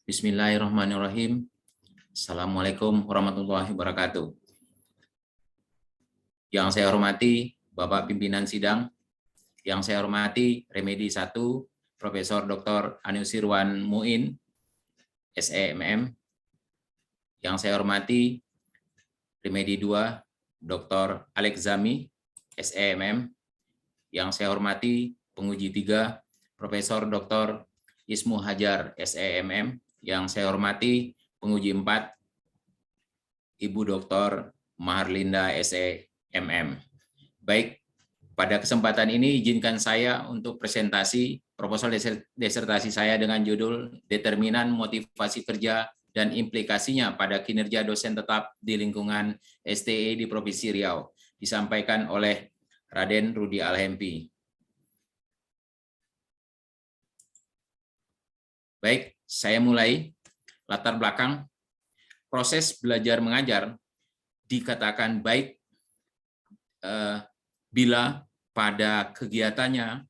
Bismillahirrahmanirrahim. Assalamualaikum warahmatullahi wabarakatuh. Yang saya hormati Bapak Pimpinan Sidang, yang saya hormati Remedi 1, Profesor Dr. Anusirwan Muin, SEMM, yang saya hormati Remedi 2, Dr. Alex Zami, SEMM, yang saya hormati penguji 3, Profesor Dr. Ismu Hajar, SEMM, yang saya hormati penguji 4, Ibu Dr. Maharlinda, SEMM. Baik, pada kesempatan ini izinkan saya untuk presentasi proposal disertasi saya dengan judul Determinan Motivasi Kerja dan Implikasinya pada Kinerja Dosen Tetap di Lingkungan STE di Provinsi Riau, disampaikan oleh Raden Rudi Alhempi. Baik, saya mulai. Latar belakang, proses belajar mengajar dikatakan baik bila pada kegiatannya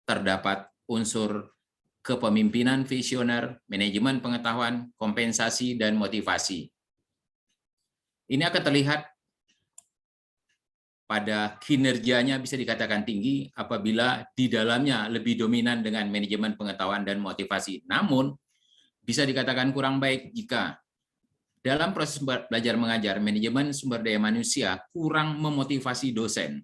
terdapat unsur kepemimpinan visioner, manajemen pengetahuan, kompensasi, dan motivasi. Ini akan terlihat pada kinerjanya bisa dikatakan tinggi apabila di dalamnya lebih dominan dengan manajemen pengetahuan dan motivasi. Namun, bisa dikatakan kurang baik jika dalam proses belajar mengajar, manajemen sumber daya manusia kurang memotivasi dosen,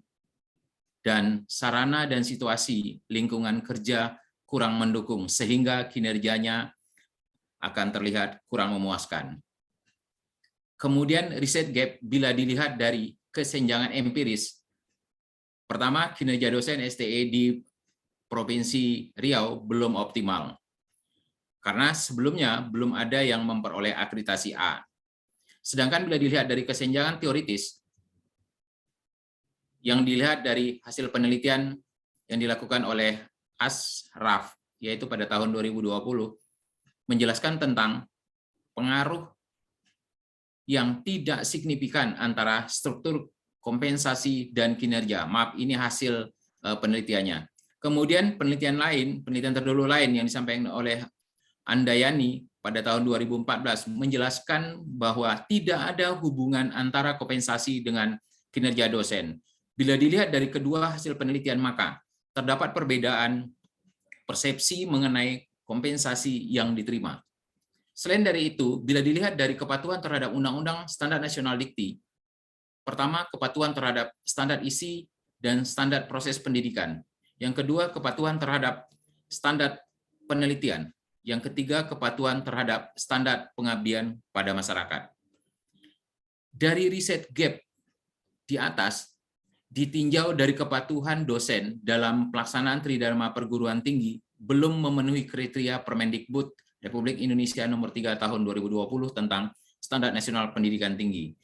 dan sarana dan situasi lingkungan kerja kurang mendukung, sehingga kinerjanya akan terlihat kurang memuaskan. Kemudian riset gap bila dilihat dari kesenjangan empiris. Pertama, kinerja dosen STE di Provinsi Riau belum optimal, karena sebelumnya belum ada yang memperoleh akreditasi A. Sedangkan bila dilihat dari kesenjangan teoritis, yang dilihat dari hasil penelitian yang dilakukan oleh Ashraf, yaitu pada tahun 2020, menjelaskan tentang pengaruh yang tidak signifikan antara struktur kompensasi dan kinerja. Maaf, ini hasil penelitiannya. Kemudian penelitian terdahulu lain yang disampaikan oleh Andayani pada tahun 2014 menjelaskan bahwa tidak ada hubungan antara kompensasi dengan kinerja dosen. Bila dilihat dari kedua hasil penelitian, maka terdapat perbedaan persepsi mengenai kompensasi yang diterima. Selain dari itu, bila dilihat dari kepatuhan terhadap Undang-Undang Standar Nasional Dikti, pertama, kepatuhan terhadap standar isi dan standar proses pendidikan. Yang kedua, kepatuhan terhadap standar penelitian. Yang ketiga, kepatuhan terhadap standar pengabdian pada masyarakat. Dari riset gap di atas, ditinjau dari kepatuhan dosen dalam pelaksanaan Tridharma Perguruan Tinggi belum memenuhi kriteria Permendikbud Republik Indonesia nomor 3 tahun 2020 tentang Standar Nasional Pendidikan Tinggi.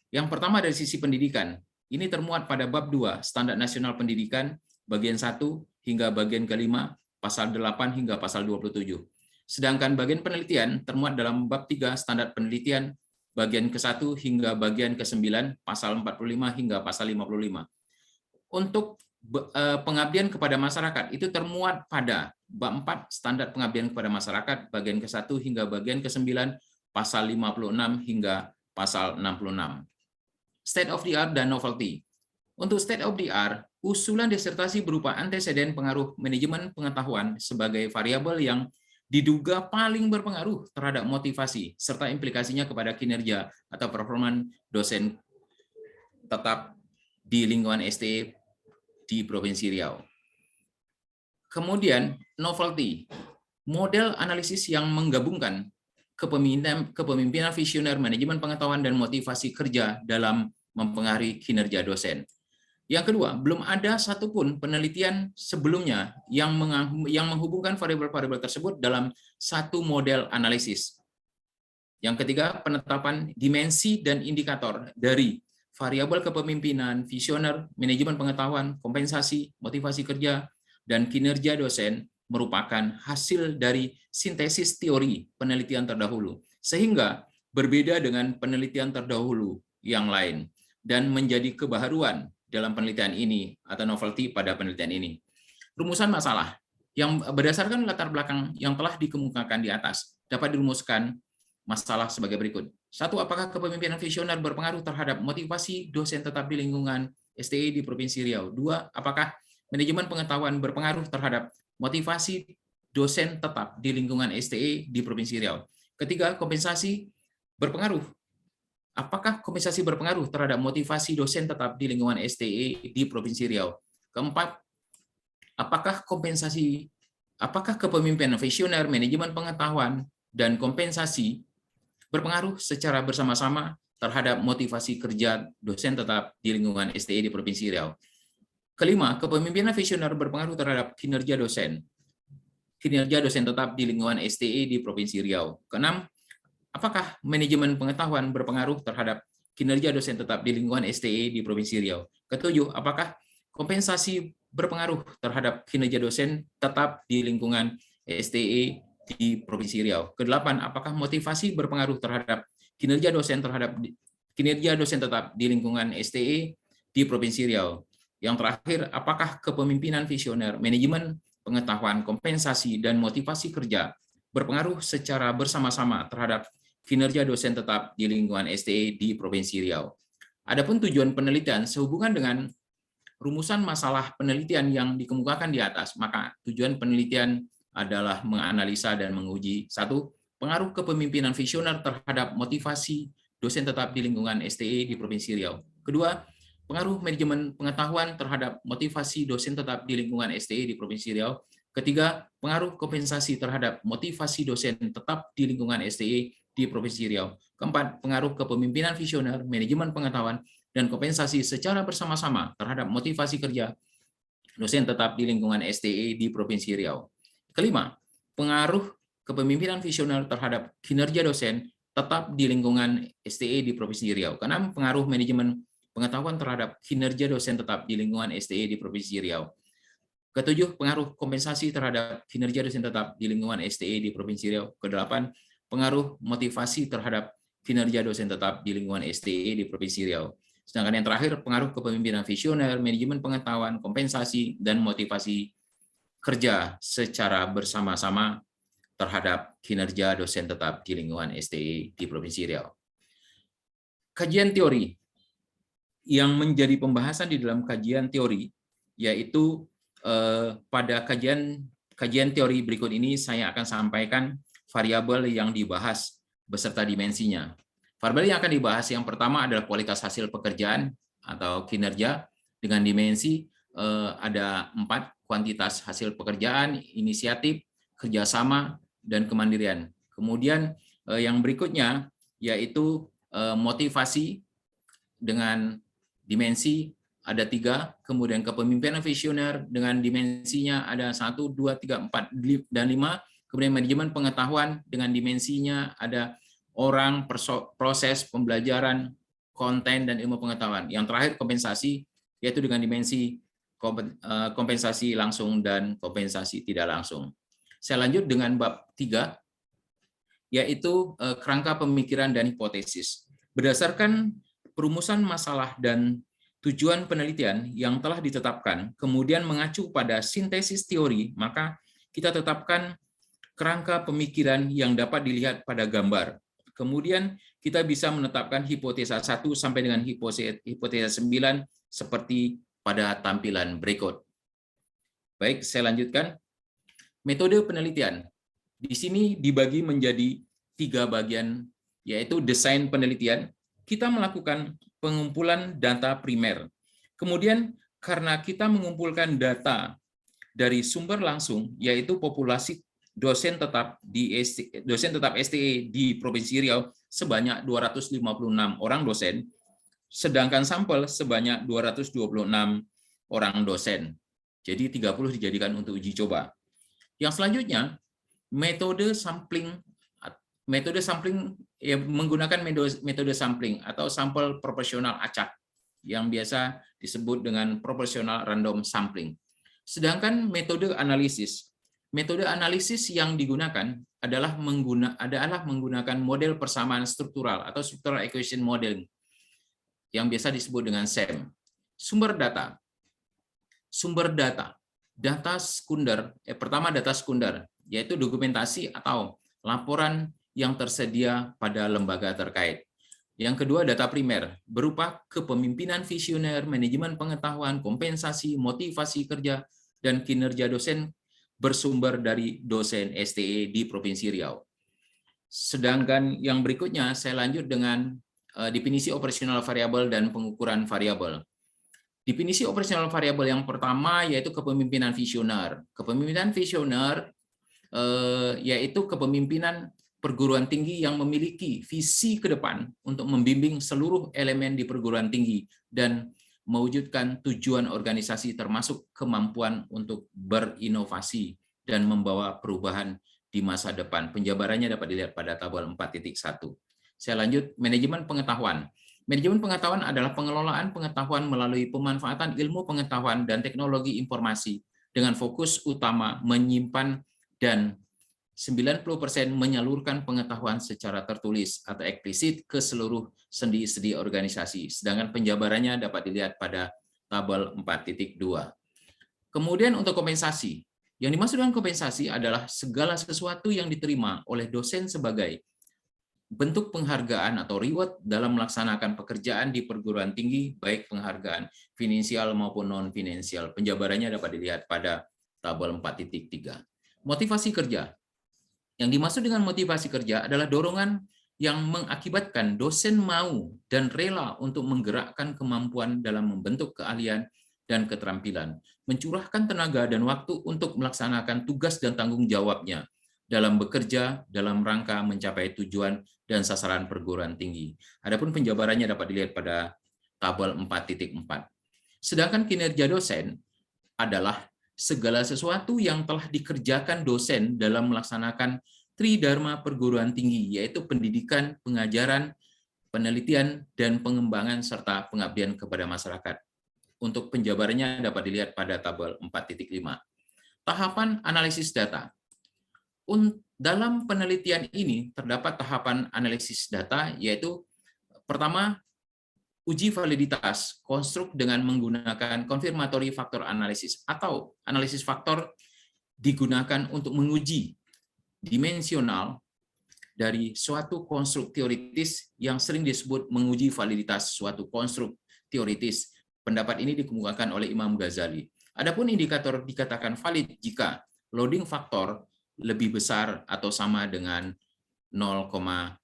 Yang pertama dari sisi pendidikan, ini termuat pada bab 2 Standar Nasional Pendidikan bagian 1 hingga bagian ke-5, pasal 8 hingga pasal 27. Sedangkan bagian penelitian termuat dalam bab 3 Standar Penelitian bagian ke-1 hingga bagian ke-9, pasal 45 hingga pasal 55. Untuk pengabdian kepada masyarakat itu termuat pada bab 4 Standar Pengabdian kepada Masyarakat bagian ke-1 hingga bagian ke-9, pasal 56 hingga pasal 66. State of the art dan novelty. Untuk state of the art, usulan disertasi berupa anteseden pengaruh manajemen pengetahuan sebagai variabel yang diduga paling berpengaruh terhadap motivasi serta implikasinya kepada kinerja atau performa dosen tetap di lingkungan STE di Provinsi Riau. Kemudian novelty, model analisis yang menggabungkan kepemimpinan visioner, manajemen pengetahuan, dan motivasi kerja dalam mempengaruhi kinerja dosen. Yang kedua, belum ada satupun penelitian sebelumnya yang menghubungkan variabel-variabel tersebut dalam satu model analisis. Yang ketiga, penetapan dimensi dan indikator dari variabel kepemimpinan, visioner, manajemen pengetahuan, kompensasi, motivasi kerja, dan kinerja dosen merupakan hasil dari sintesis teori penelitian terdahulu, sehingga berbeda dengan penelitian terdahulu yang lain, dan menjadi kebaharuan dalam penelitian ini atau novelty pada penelitian ini. Rumusan masalah yang berdasarkan latar belakang yang telah dikemukakan di atas dapat dirumuskan masalah sebagai berikut. 1. Apakah kepemimpinan visioner berpengaruh terhadap motivasi dosen tetap di lingkungan STI di Provinsi Riau? 2. Apakah manajemen pengetahuan berpengaruh terhadap motivasi dosen tetap di lingkungan STI di Provinsi Riau? Ketiga, kompensasi berpengaruh. Apakah kompensasi berpengaruh terhadap motivasi dosen tetap di lingkungan STI di Provinsi Riau? Keempat, apakah kepemimpinan visioner, manajemen pengetahuan, dan kompensasi berpengaruh secara bersama-sama terhadap motivasi kerja dosen tetap di lingkungan STI di Provinsi Riau? Kelima, kepemimpinan visioner berpengaruh terhadap kinerja dosen tetap di lingkungan STI di Provinsi Riau. Keenam, apakah manajemen pengetahuan berpengaruh terhadap kinerja dosen tetap di lingkungan STI di Provinsi Riau? Ketujuh, apakah kompensasi berpengaruh terhadap kinerja dosen tetap di lingkungan STI di Provinsi Riau? Kedelapan, apakah motivasi berpengaruh terhadap kinerja dosen tetap di lingkungan STI di Provinsi Riau? Yang terakhir, apakah kepemimpinan visioner, manajemen pengetahuan, kompensasi, dan motivasi kerja berpengaruh secara bersama-sama terhadap kinerja dosen tetap di lingkungan STI di Provinsi Riau? Adapun tujuan penelitian sehubungan dengan rumusan masalah penelitian yang dikemukakan di atas, maka tujuan penelitian adalah menganalisa dan menguji: 1. Pengaruh kepemimpinan visioner terhadap motivasi dosen tetap di lingkungan STI di Provinsi Riau. Kedua, pengaruh manajemen pengetahuan terhadap motivasi dosen tetap di lingkungan STI di Provinsi Riau. Ketiga, pengaruh kompensasi terhadap motivasi dosen tetap di lingkungan STI di Provinsi Riau. Keempat, pengaruh kepemimpinan visioner, manajemen pengetahuan, dan kompensasi secara bersama-sama terhadap motivasi kerja dosen tetap di lingkungan STI di Provinsi Riau. Kelima, pengaruh kepemimpinan visioner terhadap kinerja dosen tetap di lingkungan STI di Provinsi Riau. Keenam, pengaruh manajemen pengetahuan terhadap kinerja dosen tetap di lingkungan STI di Provinsi Riau. Ketujuh, pengaruh kompensasi terhadap kinerja dosen tetap di lingkungan STI di Provinsi Riau. Kedelapan, pengaruh motivasi terhadap kinerja dosen tetap di lingkungan STI di Provinsi Riau. Sedangkan yang terakhir, pengaruh kepemimpinan visioner, manajemen pengetahuan, kompensasi, dan motivasi kerja secara bersama-sama terhadap kinerja dosen tetap di lingkungan STI di Provinsi Riau. Kajian teori yang menjadi pembahasan di dalam kajian teori, yaitu pada kajian teori berikut ini saya akan sampaikan variabel yang dibahas beserta dimensinya. Variabel yang akan dibahas yang pertama adalah kualitas hasil pekerjaan atau kinerja dengan dimensi ada 4: kuantitas hasil pekerjaan, inisiatif, kerjasama, dan kemandirian. Kemudian yang berikutnya yaitu motivasi dengan dimensi ada 3, kemudian kepemimpinan visioner dengan dimensinya ada 1, 2, 3, 4, dan 5, kemudian manajemen pengetahuan dengan dimensinya ada orang, proses, pembelajaran, konten, dan ilmu pengetahuan. Yang terakhir kompensasi, yaitu dengan dimensi kompensasi langsung dan kompensasi tidak langsung. Saya lanjut dengan bab 3, yaitu kerangka pemikiran dan hipotesis. Berdasarkan perumusan masalah dan tujuan penelitian yang telah ditetapkan, kemudian mengacu pada sintesis teori, maka kita tetapkan kerangka pemikiran yang dapat dilihat pada gambar. Kemudian kita bisa menetapkan hipotesa 1 sampai dengan hipotesa 9 seperti pada tampilan berikut. Baik, saya lanjutkan. Metode penelitian. Di sini dibagi menjadi 3 bagian, yaitu desain penelitian. Kita melakukan pengumpulan data primer. Kemudian karena kita mengumpulkan data dari sumber langsung, yaitu populasi dosen tetap STI di Provinsi Riau sebanyak 256 orang dosen, sedangkan sampel sebanyak 226 orang dosen. Jadi 30 dijadikan untuk uji coba. Yang selanjutnya, metode sampling menggunakan metode sampling atau sampel proporsional acak yang biasa disebut dengan proporsional random sampling. Sedangkan metode analisis yang digunakan adalah menggunakan model persamaan struktural atau structural equation modeling yang biasa disebut dengan SEM. Sumber data. data sekunder, pertama data sekunder, yaitu dokumentasi atau laporan yang tersedia pada lembaga terkait. Yang kedua, data primer, berupa kepemimpinan visioner, manajemen pengetahuan, kompensasi, motivasi kerja, dan kinerja dosen bersumber dari dosen STE di Provinsi Riau. Sedangkan yang berikutnya, saya lanjut dengan definisi operasional variabel dan pengukuran variabel. Definisi operasional variabel yang pertama yaitu kepemimpinan visioner. Kepemimpinan visioner yaitu kepemimpinan perguruan tinggi yang memiliki visi ke depan untuk membimbing seluruh elemen di perguruan tinggi dan mewujudkan tujuan organisasi termasuk kemampuan untuk berinovasi dan membawa perubahan di masa depan. Penjabarannya dapat dilihat pada tabel 4.1. Saya lanjut, manajemen pengetahuan. Manajemen pengetahuan adalah pengelolaan pengetahuan melalui pemanfaatan ilmu pengetahuan dan teknologi informasi dengan fokus utama menyimpan dan 90% menyalurkan pengetahuan secara tertulis atau eksplisit ke seluruh sendi-sendi organisasi. Sedangkan penjabarannya dapat dilihat pada tabel 4.2. Kemudian untuk kompensasi. Yang dimaksud dengan kompensasi adalah segala sesuatu yang diterima oleh dosen sebagai bentuk penghargaan atau reward dalam melaksanakan pekerjaan di perguruan tinggi, baik penghargaan finansial maupun non-finansial. Penjabarannya dapat dilihat pada tabel 4.3. Motivasi kerja. Yang dimaksud dengan motivasi kerja adalah dorongan yang mengakibatkan dosen mau dan rela untuk menggerakkan kemampuan dalam membentuk keahlian dan keterampilan, mencurahkan tenaga dan waktu untuk melaksanakan tugas dan tanggung jawabnya dalam bekerja dalam rangka mencapai tujuan dan sasaran perguruan tinggi. Adapun penjabarannya dapat dilihat pada tabel 4.4. Sedangkan kinerja dosen adalah segala sesuatu yang telah dikerjakan dosen dalam melaksanakan Tridharma perguruan tinggi, yaitu pendidikan, pengajaran, penelitian, dan pengembangan serta pengabdian kepada masyarakat. Untuk penjabarannya dapat dilihat pada tabel 4.5. Tahapan analisis data. Dalam penelitian ini terdapat tahapan analisis data, yaitu pertama, uji validitas konstruk dengan menggunakan confirmatory factor analysis atau analisis faktor digunakan untuk menguji dimensional dari suatu konstruk teoritis yang sering disebut menguji validitas suatu konstruk teoritis. Pendapat ini dikemukakan oleh Imam Ghazali. Adapun indikator dikatakan valid jika loading faktor lebih besar atau sama dengan 0,70.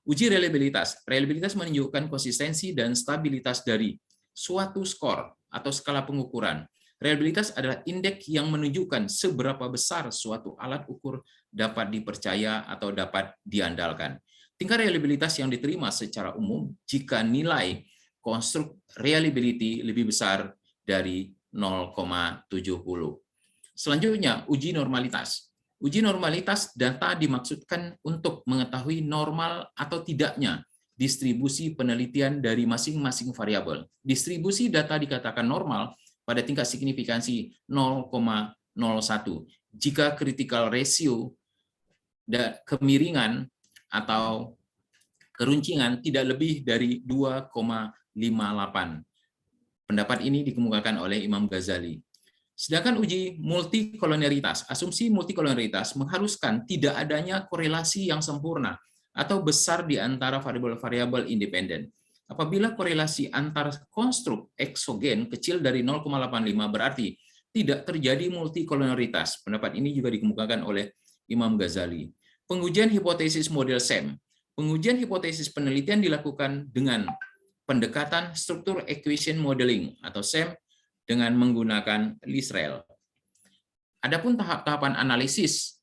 Uji reliabilitas. Reliabilitas menunjukkan konsistensi dan stabilitas dari suatu skor atau skala pengukuran. Reliabilitas adalah indeks yang menunjukkan seberapa besar suatu alat ukur dapat dipercaya atau dapat diandalkan. Tingkat reliabilitas yang diterima secara umum jika nilai konstruk reliability lebih besar dari 0,70. Selanjutnya, uji normalitas. Uji normalitas data dimaksudkan untuk mengetahui normal atau tidaknya distribusi penelitian dari masing-masing variabel. Distribusi data dikatakan normal pada tingkat signifikansi 0,01 jika critical ratio dan kemiringan atau keruncingan tidak lebih dari 2,58. Pendapat ini dikemukakan oleh Imam Ghazali. Sedangkan uji multikolonialitas, asumsi multikolonialitas mengharuskan tidak adanya korelasi yang sempurna atau besar di antara variabel-variabel independen. Apabila korelasi antar konstruk eksogen kecil dari 0,85 berarti tidak terjadi multikolonialitas. Pendapat ini juga dikemukakan oleh Imam Ghazali. Pengujian hipotesis model SEM. Pengujian hipotesis penelitian dilakukan dengan pendekatan struktur equation modeling atau SEM dengan menggunakan LISREL. Adapun tahapan analisis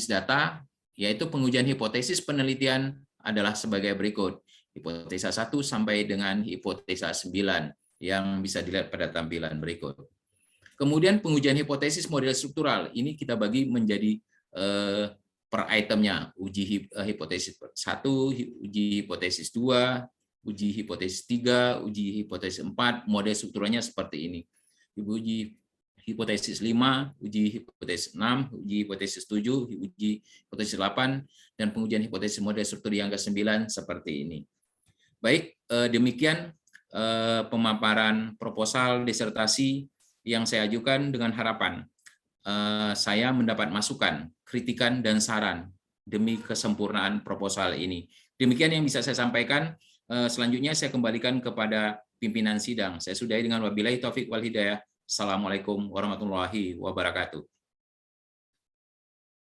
data, yaitu pengujian hipotesis penelitian adalah sebagai berikut. Hipotesa 1 sampai dengan hipotesa 9 yang bisa dilihat pada tampilan berikut. Kemudian pengujian hipotesis model struktural, ini kita bagi menjadi per itemnya. Uji hipotesis 1, uji hipotesis 2, uji hipotesis 3, uji hipotesis 4, model strukturnya seperti ini. Uji hipotesis 5, uji hipotesis 6, uji hipotesis 7, uji hipotesis 8, dan pengujian hipotesis model struktur yang ke-9 seperti ini. Baik, demikian pemaparan proposal disertasi yang saya ajukan dengan harapan saya mendapat masukan, kritikan, dan saran demi kesempurnaan proposal ini. Demikian yang bisa saya sampaikan. Selanjutnya saya kembalikan kepada pimpinan sidang. Saya sudahi dengan wabillahi taufik wal hidayah. Assalamualaikum warahmatullahi wabarakatuh.